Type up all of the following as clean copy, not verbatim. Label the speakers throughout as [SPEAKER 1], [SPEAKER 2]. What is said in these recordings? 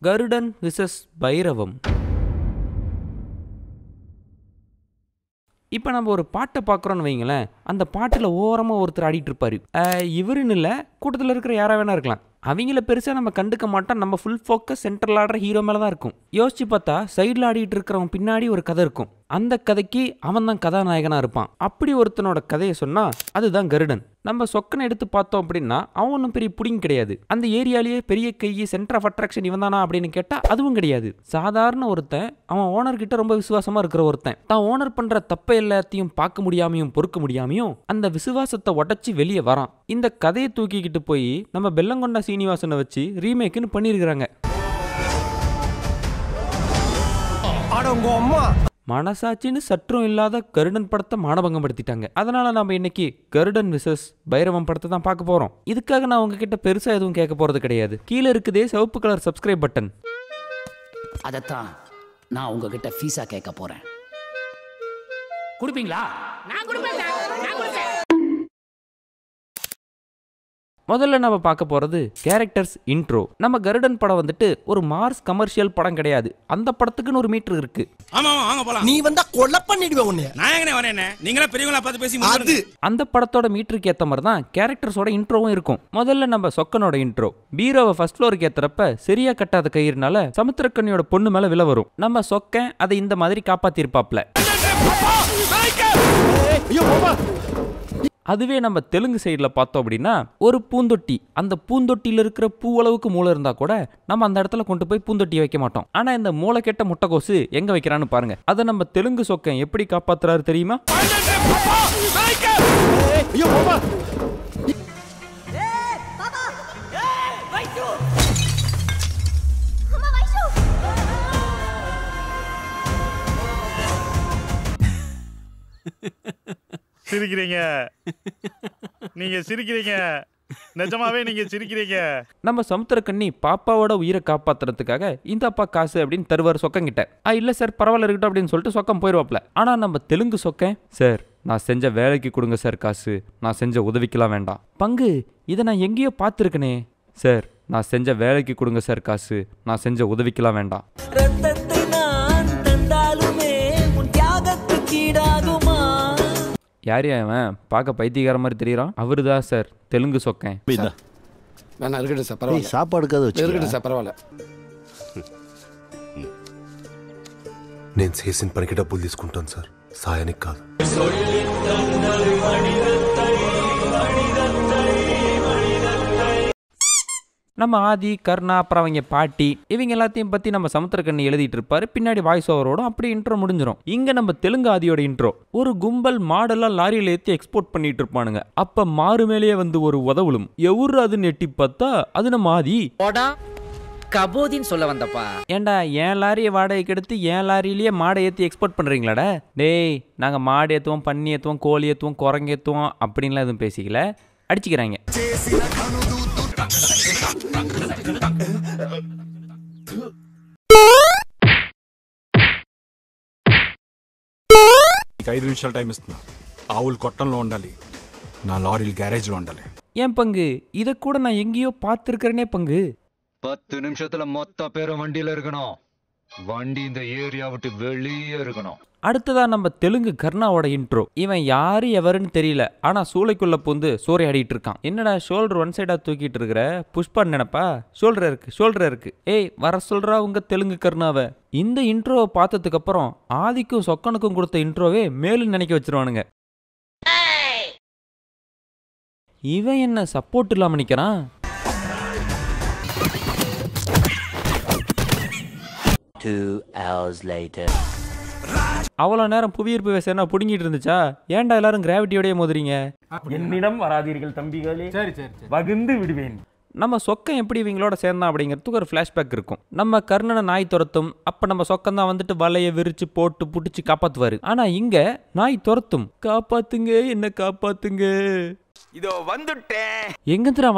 [SPEAKER 1] கருடன் versus பைரவம். இப்போ நம்ம ஒரு பாட்டை பார்க்குறோன்னு வைங்களேன், அந்த பாட்டில் ஓரமாக ஒருத்தர் ஆடிட்டு இருப்பார். இவருன்னு இல்லை, கூட்டத்தில் இருக்கிற யாராக வேணா இருக்கலாம். அவங்கள பெருசாக நம்ம கண்டுக்க மாட்டோம். நம்ம ஃபுல் ஃபோக்கஸ் சென்ட்ரல் ஆடுற ஹீரோ மேலே தான் இருக்கும். யோசிச்சு பார்த்தா சைடில் ஆடிட்டு இருக்கிறவன் பின்னாடி ஒரு கதை இருக்கும். அந்த கதைக்கு அவன் தான் கதாநாயகனாக இருப்பான். அப்படி ஒருத்தனோட கதையை சொன்னால் அதுதான் கருடன். நம்ம சொக்கனை எடுத்து பார்த்தோம் அப்படின்னா அவன் ஒன்றும் பெரிய புடிங் கிடையாது. அந்த ஏரியாலேயே பெரிய கை, சென்டர் ஆஃப் அட்ராக்ஷன் இவன் தானா அப்படின்னு கேட்டால் அதுவும் கிடையாது. சாதாரண ஒருத்தன், அவன் ஓனர்கிட்ட ரொம்ப விசுவாசமாக இருக்கிற ஒருத்தன். தான் ஓனர் பண்ணுற தப்பை எல்லாத்தையும் பார்க்க முடியாமையும் பொறுக்க முடியாமையும் அந்த விசுவாசத்தை உடச்சி வெளியே வரான். இந்த கதையை தூக்கிக்கிட்டு போய் நம்ம பெல்லங்கொண்டா சீனிவாசனை வச்சு ரீமேக்குன்னு பண்ணியிருக்கிறாங்க. மனசாட்சின்னு சற்றும் இல்லாத கருடன் படத்தை மானபங்கம் படுத்திட்டாங்க. அதனால நம்ம இன்னைக்கு கருடன் விசஸ் பைரவம் படத்தை தான் பார்க்க போறோம். இதுக்காக நான் உங்ககிட்ட பெருசா எதுவும் கேட்க போறது கிடையாது. கீழே இருக்குதே சிவப்பு கலர் சப்ஸ்கிரைப் பட்டன்,
[SPEAKER 2] அதத்தான் நான் உங்ககிட்ட ஃபீஸா கேட்க போறேன். கொடுப்பீங்களா? நான் கொடுப்பேன்.
[SPEAKER 1] முதல்ல நம்ம பார்க்க போறது கேரக்டர்ஸ் இன்ட்ரோ. நம்ம கருடன் படம் வந்துட்டு ஒரு மார்ஸ் கமர்ஷியல் படம் கிடையாது. அந்த படத்துக்குன்னு ஒரு மீட்டர் இருக்கு.
[SPEAKER 3] நீ வந்தா கொலை பண்ணிடுவே உன்னை. நாயகனே வரேனே, நீங்களே பெரியவங்களா பார்த்து பேசி முடிங்க.
[SPEAKER 1] அந்த படத்தோட மீட்டருக்கு ஏத்த மாதிரி தான் கேரக்டர்ஸோட இன்ட்ரோவும் இருக்கும். முதல்ல நம்ம சொக்கனோட இன்ட்ரோ. பீரோவை ஃபர்ஸ்ட் ஃப்ளோருக்கு ஏத்துறப்ப சரியா கட்டாத கயிறுனால சமுத்திரக்கண்ணியோட பொண்ணு மேல விழ வரும். நம்ம சொக்கன் அதை இந்த மாதிரி காப்பாத்திருப்பாப்ல. அதுவே நம்ம தெலுங்கு சைடில் பார்த்தோம் அப்படின்னா ஒரு பூந்தொட்டி, அந்த பூந்தொட்டியில் இருக்கிற பூவளவுக்கு மூளை இருந்தால் கூட நம்ம அந்த இடத்துல கொண்டு போய் பூந்தொட்டியை வைக்க மாட்டோம். ஆனால் இந்த மூளை கெட்ட முட்டைகோசு எங்கே வைக்கிறான்னு பாருங்க. அதை நம்ம தெலுங்கு சொக்கன் எப்படி காப்பாத்துறாரு தெரியுமா?
[SPEAKER 4] சிரிக்கிறீங்க, நீங்க சிரிக்கிறீங்க, நிஜமாவே நீங்க சிரிக்கிறீங்க.
[SPEAKER 1] நம்ம சமுத்திரக்கண்ணி பாப்பாவோட உயிரை காப்பாத்துறதுக்காக இந்த அப்பா காசு அப்படின்னு தருவார் சொக்கங்கிட்ட. இல்ல சார் பரவாயில்ல இருக்கட்டும் அப்படின்னு சொல்லிட்டு சொக்கம் போயிடுவாப்ல. ஆனா நம்ம தெலுங்கு சொக்கன், சார் நான் செஞ்ச வேலைக்கு கொடுங்க சார் காசு, நான் செஞ்ச உதவிக்கலாம் வேண்டாம். பங்கு இதை நான் எங்கேயோ பார்த்துருக்கனே. சார் நான் செஞ்ச வேலைக்கு கொடுங்க சார் காசு, நான் செஞ்ச உதவிக்கலாம் வேண்டாம். யார் அவன்? பார்க்க பைத்தியக்கார மாதிரி தெரியறான். அவருதான் சார் தெலுங்கு சொக்கன்.
[SPEAKER 3] நான் இருக்கட்டும் சார், பரவாயில்ல.
[SPEAKER 5] சாப்பாடுக்காக வச்சு
[SPEAKER 3] இருக்கட்டும் சார், பரவாயில்ல.
[SPEAKER 6] నేను చేసిన పనికి డబ్బులు తీసుకుంటాను సార్, సాయానికి కాదు.
[SPEAKER 1] நம்ம ஆதி, கர்ணா, அப்புறம் அவங்க பாட்டி, இவங்க எல்லாத்தையும் பற்றி நம்ம சமுத்திரக்கண்ணி எழுதிட்டு இருப்பாரு. பின்னாடி வாய்ஸ் ஓவரோடும் அப்படி இன்ட்ரோ முடிஞ்சிடும். இங்கே நம்ம தெலுங்கு ஆதியோட இன்ட்ரோ. ஒரு கும்பல் மாடெல்லாம் லாரியில் ஏற்றி எக்ஸ்போர்ட் பண்ணிட்டு இருப்பானுங்க. அப்போ மாறு மேலேயே வந்து ஒரு உதவுளும். எவ்வளோ அதுன்னு எட்டி பார்த்தா அது நம்ம ஆதி.
[SPEAKER 2] கபோதின்னு சொல்ல வந்தப்பா.
[SPEAKER 1] ஏண்டா என் லாரியை வாடகைக்கு எடுத்து என் லாரியிலேயே மாடை ஏற்றி எக்ஸ்போர்ட் பண்ணுறீங்களாடா? டேய் நாங்கள் மாடு ஏற்றுவோம், பன்னி ஏற்றுவோம், கோழி ஏற்றுவோம், குரங்கு ஏற்றுவோம் அப்படின்லாம் எதுவும் பேசிக்கல. அடிச்சுக்கிறாங்க.
[SPEAKER 7] ఐదు నిమిషాల టైం ఇస్తున్నా. ఆవులు కొట్టంలో ఉండాలి, నా లారీలు గ్యారేజ్లో ఉండాలి.
[SPEAKER 1] ஏன் பங்கு இதை கூட நான் எங்கேயோ பார்த்துருக்கிறேனே பங்கு.
[SPEAKER 8] 10 நிமிஷத்துல மொத்த பேரும் வண்டியில இருக்கணும். வண்டி இந்த ஏரியா விட்டு வெளியே இருக்கணும்.
[SPEAKER 1] அடுத்ததா நம்ம தெலுங்கு கர்ணாவோட இன்ட்ரோ. இவன் யாரு எவருன்னு தெரியல, ஆனா சூளைக்குள்ள புந்து சூறையாடிட்டு இருக்கான். என்னடா ஷோல்டர் ஒன் சைடா தூக்கிட்டு இருக்கிற, புஷ்பா நினைப்பா? ஷோல்டர் இருக்கு. ஏய் வர சொல்றா உங்க தெலுங்கு கர்ணாவை. இந்த இன்ட்ரோவை பார்த்ததுக்கு அப்புறம் ஆதிக்கும் சொக்கனுக்கும் கொடுத்த இன்ட்ரோவே மேலும் நினைக்க வச்சிருவானுங்க. இவன் என்ன சப்போர்ட் இல்லாம நிக்கிறான்? அவ்வளோ நேரம் புவியீர்ப்பு விசைனா புடுங்கிட்டு இருந்துச்சா? ஏன்டா எல்லாரும் கிராவிட்டியோடய மோதுறீங்க?
[SPEAKER 9] என்னிடம் வராதீர்கள் தம்பிகளே, சரி வகுந்து விடுவேன்.
[SPEAKER 1] நம்ம சொக்கம் எப்படி இவங்களோட சேர்ந்தான் அப்படிங்கிறதுக்கு ஒரு ஃப்ளாஷ்பேக் இருக்கும். நம்ம கர்ணனை நாய் துரத்தும். அப்போ நம்ம சொக்கம் தான் வந்துட்டு வலையை விரிச்சு போட்டு புடிச்சு காப்பாற்றுவார். ஆனால் இங்கே நாய் துரத்தும். காப்பாத்துங்க, என்ன காப்பாத்துங்க.
[SPEAKER 9] இதோ வந்துட்டேன்.
[SPEAKER 1] எங்கந்திரா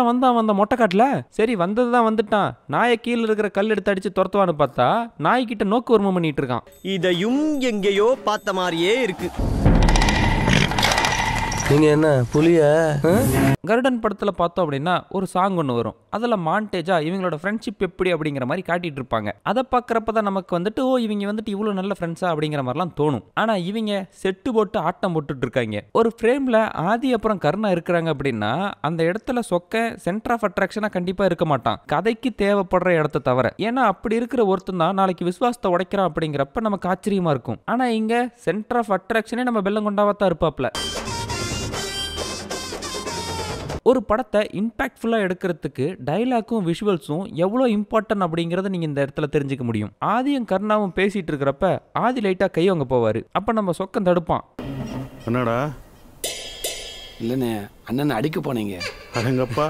[SPEAKER 1] வந்தான் அந்த மொட்டைக்காட்டுல. சரி வந்ததுதான் வந்துட்டான். நாயை கீழே இருக்கிற கல் எடுத்து அடிச்சு துரத்துவான்னு பார்த்தா நாய்கிட்ட நோக்கு வருமம் பண்ணிட்டு இருக்கான்.
[SPEAKER 5] இதையும் எங்கேயோ பார்த்த மாதிரியே இருக்கு.
[SPEAKER 3] நீங்க என்ன புலியா?
[SPEAKER 1] கருடன் படத்தில் பார்த்தோம் அப்படின்னா ஒரு சாங் ஒன்று வரும். அதில் மாண்டேஜா இவங்களோட ஃப்ரெண்ட்ஷிப் எப்படி அப்படிங்கிற மாதிரி காட்டிட்டு இருப்பாங்க. அதை பார்க்குறப்ப தான் நமக்கு வந்துட்டு இவங்க வந்துட்டு இவ்வளோ நல்ல ஃப்ரெண்ட்ஸா அப்படிங்கிற மாதிரிலாம் தோணும். ஆனால் இவங்க செட்டு போட்டு ஆட்டம் போட்டுட்டு இருக்காங்க. ஒரு ஃப்ரேமில் ஆதி அப்புறம் கருணா இருக்கிறாங்க அப்படின்னா அந்த இடத்துல சொக்க சென்டர் ஆஃப் அட்ராக்ஷனாக கண்டிப்பாக இருக்க மாட்டான், கதைக்கு தேவைப்படுற இடத்த தவிர. ஏன்னா அப்படி இருக்கிற ஒருத்தன் தான் நாளைக்கு விசுவாசத்தை உடைக்கிறான் அப்படிங்கிறப்ப நமக்கு ஆச்சரியமா இருக்கும். ஆனால் இங்கே சென்டர் ஆஃப் அட்ராக்ஷனே நம்ம வெள்ளம் கொண்டாவா தான் இருப்பாப்ல. ஒரு படத்தை இம்பாக்ட்ஃபுல்லாக எடுக்கிறதுக்கு டைலாக்கும் விஷுவல்ஸும் எவ்வளோ இம்பார்ட்டன்ட் அப்படிங்கிறத நீங்கள் இந்த இடத்துல தெரிஞ்சுக்க முடியும். ஆதியும் கருணாவும் பேசிகிட்டு இருக்கிறப்ப ஆதி லைட்டாக கை வாங்க போவார். அப்போ நம்ம சொக்கம் தடுப்பான்.
[SPEAKER 4] என்னடா?
[SPEAKER 3] இல்லைண்ணே, அண்ணன் அடிக்க போனீங்க.
[SPEAKER 4] அடங்கப்பா,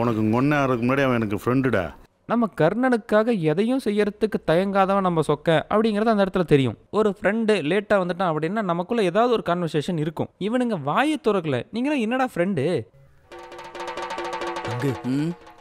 [SPEAKER 4] உனக்கு ஒன்னே ஆறதுக்கு முன்னாடி அவன் எனக்கு ஃப்ரெண்டுடா.
[SPEAKER 1] நம்ம கர்ணனுக்காக எதையும் செய்யறதுக்கு தயங்காதவன் நம்ம சொக்க அப்படிங்கிறது அந்த இடத்துல தெரியும். ஒரு ஃப்ரெண்டு லேட்டாக வந்துட்டான் அப்படின்னா நமக்குள்ள ஏதாவது ஒரு கான்வர்சேஷன் இருக்கும். இவனுங்க வாயை துறக்கல, நீங்களாம் என்னடா ஃப்ரெண்டு?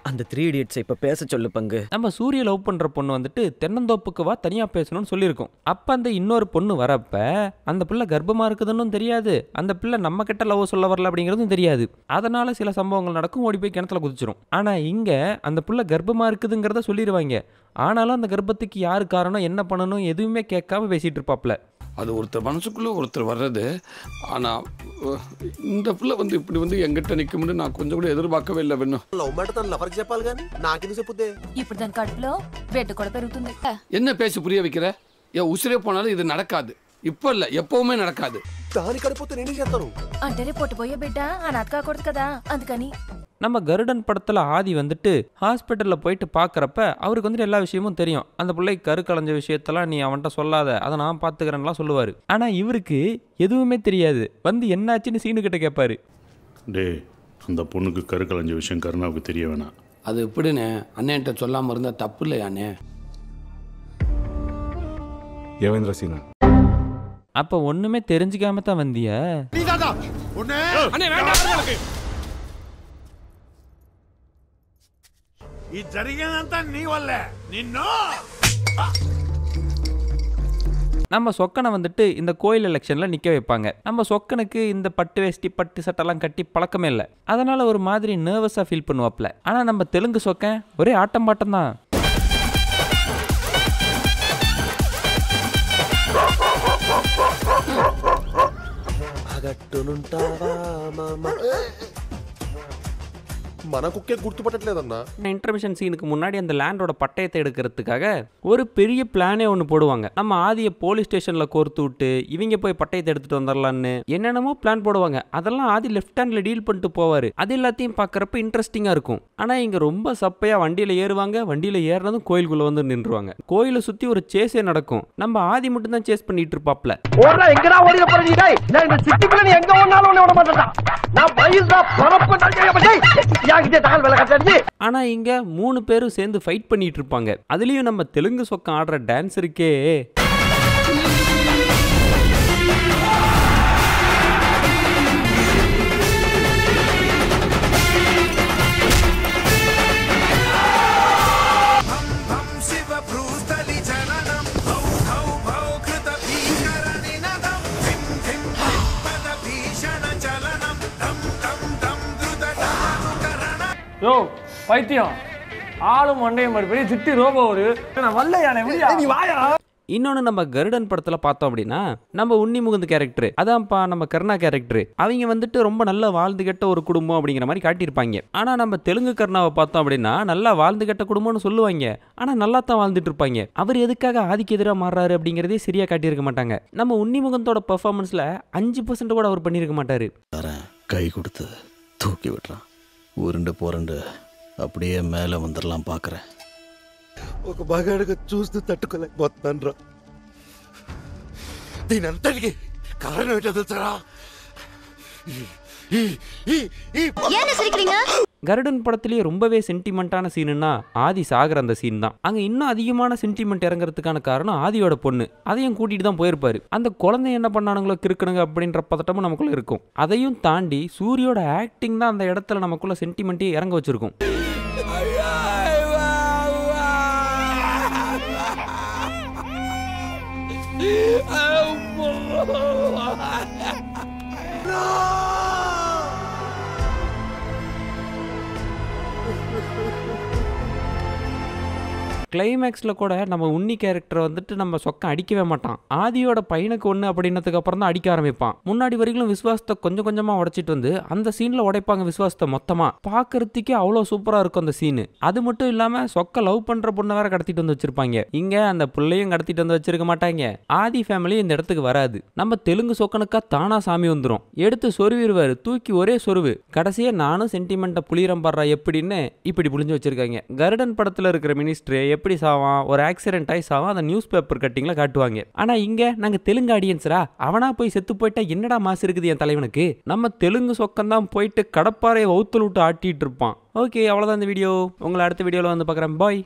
[SPEAKER 5] அந்த 3 Idiots இப்ப பேச சொல்லு பங்கு.
[SPEAKER 1] நம்ம சூரிய லவ் பண்ற பொண்ணு வந்துட்டு தென்னந்தோப்புக்கு வா தனியா பேசணும்னு சொல்லியிருக்கோம். அப்ப அந்த இன்னொரு பொண்ணு வரப்ப அந்த பிள்ளை கர்ப்பமா இருக்குதுன்னு தெரியாது, அந்த பிள்ளை நம்ம கிட்ட லவ் சொல்ல வரல அப்படிங்கிறதும் தெரியாது. அதனால சில சம்பவங்கள் நடக்கும், ஓடி போய் கிணத்துல குதிச்சிரும். ஆனா இங்க அந்த பிள்ளை கர்ப்பமா இருக்குதுங்கிறத சொல்லிடுவாங்க. ஆனாலும் அந்த கர்ப்பத்துக்கு யாரு காரணம், என்ன பண்ணணும் எதுவுமே கேட்காம பேசிட்டு இருப்பாப்ல.
[SPEAKER 3] அது ஒருத்தர் மனசுக்குள்ளே ஒருத்தர் வர்றது. ஆனால் இந்த பிள்ளை இப்படி எங்கிட்ட நிற்கும்னு நான் கொஞ்சம் கூட எதிர்பார்க்கவே இல்லை. வேணும்
[SPEAKER 10] இப்படிதான் கடுப்புல வேட்டு கூட பெருகுతుంది.
[SPEAKER 3] என்ன பேசி புரிய வைக்கிற? என் உசிரே போனாலும் இது நடக்காது. இப்போ இல்லை, எப்பவுமே நடக்காது.
[SPEAKER 10] అంటే రేపు పోయే బిడ్డ అనాథ కాకూడదు కదా, అందుకని.
[SPEAKER 1] நம்ம கருடன் படத்தில் ஆதி வந்துட்டு ஹாஸ்பிட்டலில் போயிட்டு பார்க்குறப்ப அவருக்கு வந்துட்டு எல்லா விஷயமும் தெரியும். அந்த பிள்ளை கரு கலைஞ்ச விஷயத்தெல்லாம் நீ அவன்கிட்ட சொல்லாத, அதை நான் பார்த்துக்கிறேன்லாம் சொல்லுவார். ஆனால் இவருக்கு எதுவுமே தெரியாது. என்னாச்சுன்னு சீனு கிட்ட கேட்பாரு.
[SPEAKER 4] டே, அந்த பொண்ணுக்கு கரு கலைஞ்ச விஷயம் கருணாவுக்கு தெரிய வேணாம்.
[SPEAKER 3] அது எப்படின்னு அண்ணன்ட்ட சொல்லாமல் இருந்தால் தப்பு இல்லையாண்ணே?
[SPEAKER 6] யவேந்திர சீனா,
[SPEAKER 1] அப்போ ஒன்றுமே தெரிஞ்சுக்காம தான் வந்தியா?
[SPEAKER 4] ఈ జరిగినంత నీ వల్లే. నిన్ను
[SPEAKER 1] நம்ம சொக்கனை வந்துட்டு இந்த கோயில் எலெக்ஷனில் நிற்க வைப்பாங்க. நம்ம சொக்கனுக்கு இந்த பட்டு வேஷ்டி பட்டு சட்டெல்லாம் கட்டி பழக்கமே இல்லை. அதனால ஒரு மாதிரி நர்வஸாக ஃபீல் பண்ணுவாப்ல. ஆனால் நம்ம தெலுங்கு சொக்கன் ஒரே ஆட்டம் பாட்டம் தான்.
[SPEAKER 6] మనకుకే గుర్తుపట్టట్లేదన్నా.
[SPEAKER 1] இன்டர்மிஷன் சீனுக்கு முன்னாடி அந்த லேண்டோட பட்டயத்தை எடுக்கிறதுக்காக ஒரு பெரிய பிளானே ஒன்று போடுவாங்க. நம்ம ஆதியை போலீஸ் ஸ்டேஷனில் கோர்த்து விட்டு இவங்க போய் பட்டயத்தை எடுத்துட்டு வந்துடலான்னு என்னென்னமோ பிளான் போடுவாங்க. அதெல்லாம் ஆதி லெஃப்ட் ஹேண்டில் டீல் பண்ணிட்டு போவார். அது எல்லாத்தையும் பார்க்குறப்ப இன்ட்ரெஸ்டிங்காக இருக்கும். ஆனால் இங்கே ரொம்ப சப்பையாக வண்டியில் ஏறுவாங்க. வண்டியில் ஏறினதும் கோயிலுக்குள்ளே வந்து நின்றுவாங்க. கோயிலை சுற்றி ஒரு சேஸே நடக்கும். நம்ம ஆதி மட்டும் தான் சேஸ் பண்ணிட்டு இருப்பாப்ல. ஆனா இங்க 3 பேரும் சேர்ந்து ஃபைட் பண்ணிட்டு இருப்பாங்க. அதுலயும் நம்ம தெலுங்கு சொக்கம் ஆடுற டான்ஸருக்கே
[SPEAKER 9] யோ பைத்தியம், ஆளும் மண்டையும் மாதிரி பெரிய சிட்டி ரோபோ ஒரு வல்லையானே.
[SPEAKER 1] இன்னொன்று நம்ம கருடன் படத்தில் பார்த்தோம் அப்படின்னா நம்ம உன்னி முகுந்த கேரக்டர், அதான்ப்பா நம்ம கருணா கேரக்டர், அவங்க வந்துட்டு ரொம்ப நல்லா வாழ்ந்து கெட்ட ஒரு குடும்பம் அப்படிங்கிற மாதிரி காட்டியிருப்பாங்க. ஆனால் நம்ம தெலுங்கு கருணாவை பார்த்தோம் அப்படின்னா நல்லா வாழ்ந்து கெட்ட குடும்பம்னு சொல்லுவாங்க. ஆனால் நல்லா தான் வாழ்ந்துட்டு இருப்பாங்க. அவர் எதுக்காக ஆதிக்கு எதிராக மாறுறாரு அப்படிங்கிறதே சரியா காட்டியிருக்க மாட்டாங்க. நம்ம உன்னி முகந்தோட பெர்ஃபார்மன்ஸில் 5% கூட அவர் பண்ணியிருக்க மாட்டாரு.
[SPEAKER 11] கை கொடுத்து தூக்கி விட்டுறான், உருண்டு போரண்டு அப்படியே மேலே வந்துடலாம் பார்க்குறேன்.
[SPEAKER 6] ఒక మగాడిగా చూస్తూ తట్టుకోలేకపోతున్నాను. దీనంతటికి కారణం ఏంటో తెలుసా?
[SPEAKER 1] கருடன் படத்திலேயே ரொம்பவே சென்டிமெண்ட்டான சீனுன்னா ஆதி சாகர அந்த சீன் தான். அங்கே இன்னும் அதிகமான சென்டிமெண்ட் இறங்குறதுக்கான காரணம் ஆதியோட பொண்ணு. அதையும் கூட்டிட்டு தான் போயிருப்பாரு. அந்த குழந்தை என்ன பண்ணானுங்களோ கிறுக்கணுங்க அப்படின்ற பதட்டமும் நமக்குள்ள இருக்கும். அதையும் தாண்டி சூரியோட ஆக்டிங் தான் அந்த இடத்துல நமக்குள்ள சென்டிமெண்ட்டே இறங்க வச்சிருக்கும்.
[SPEAKER 3] No!
[SPEAKER 1] கிளைமேக்ஸில் கூட நம்ம உன்னி கேரக்டர் வந்துட்டு நம்ம சொக்கம் அடிக்கவே மாட்டான். ஆதியோட பையனுக்கு ஒன்று அப்படின்னதுக்கு அப்புறம் தான் அடிக்க ஆரம்பிப்பான். முன்னாடி வரைக்கும் விசுவாசத்தை கொஞ்சம் கொஞ்சமாக உடைச்சிட்டு வந்து அந்த சீனில் உடைப்பாங்க விசுவாசத்தை மொத்தமாக. பார்க்கறதுக்கே அவ்வளோ சூப்பராக இருக்கும் அந்த சீனு. அது மட்டும் இல்லாமல் சொக்க லவ் பண்ணுற பொண்ணை வேற கடத்திட்டு வந்து வச்சிருப்பாங்க. இங்கே அந்த பிள்ளையும் கடத்திட்டு வந்து வச்சிருக்க மாட்டாங்க. ஆதி ஃபேமிலி இந்த இடத்துக்கு வராது. நம்ம தெலுங்கு சொக்கனுக்கா தானா சாமி வந்துடும், எடுத்து சொருவிடுவாரு, தூக்கி ஒரே சொருவு. கடைசியாக நானும் சென்டிமெண்ட்டை புளிரம் பாடுறா எப்படின்னு இப்படி புளிஞ்சு வச்சிருக்காங்க. கருடன் படத்தில் இருக்கிற மினிஸ்டர் எப்படி சாவான், ஒரு ஆக்சிடென்ட் ஆகி சாவான், அந்த நியூஸ் பேப்பர் கட்டிங்ல காட்டுவாங்க. ஆனா இங்க நாங்க தெலுங்கு ஆடியன்ஸரா, அவனா போய் செத்து போயிட்டா என்னடா மாசு இருக்குது என் தலைவனுக்கு. நம்ம தெலுங்கு சொக்கந்தான் போயிட்டு கடப்பாறையை வவுத்தல் விட்டு ஆட்டிட்டு இருப்பான். ஓகே, அவ்வளோதான் இந்த வீடியோ. உங்களை அடுத்த வீடியோவில் வந்து பார்க்குறேன். பாய்.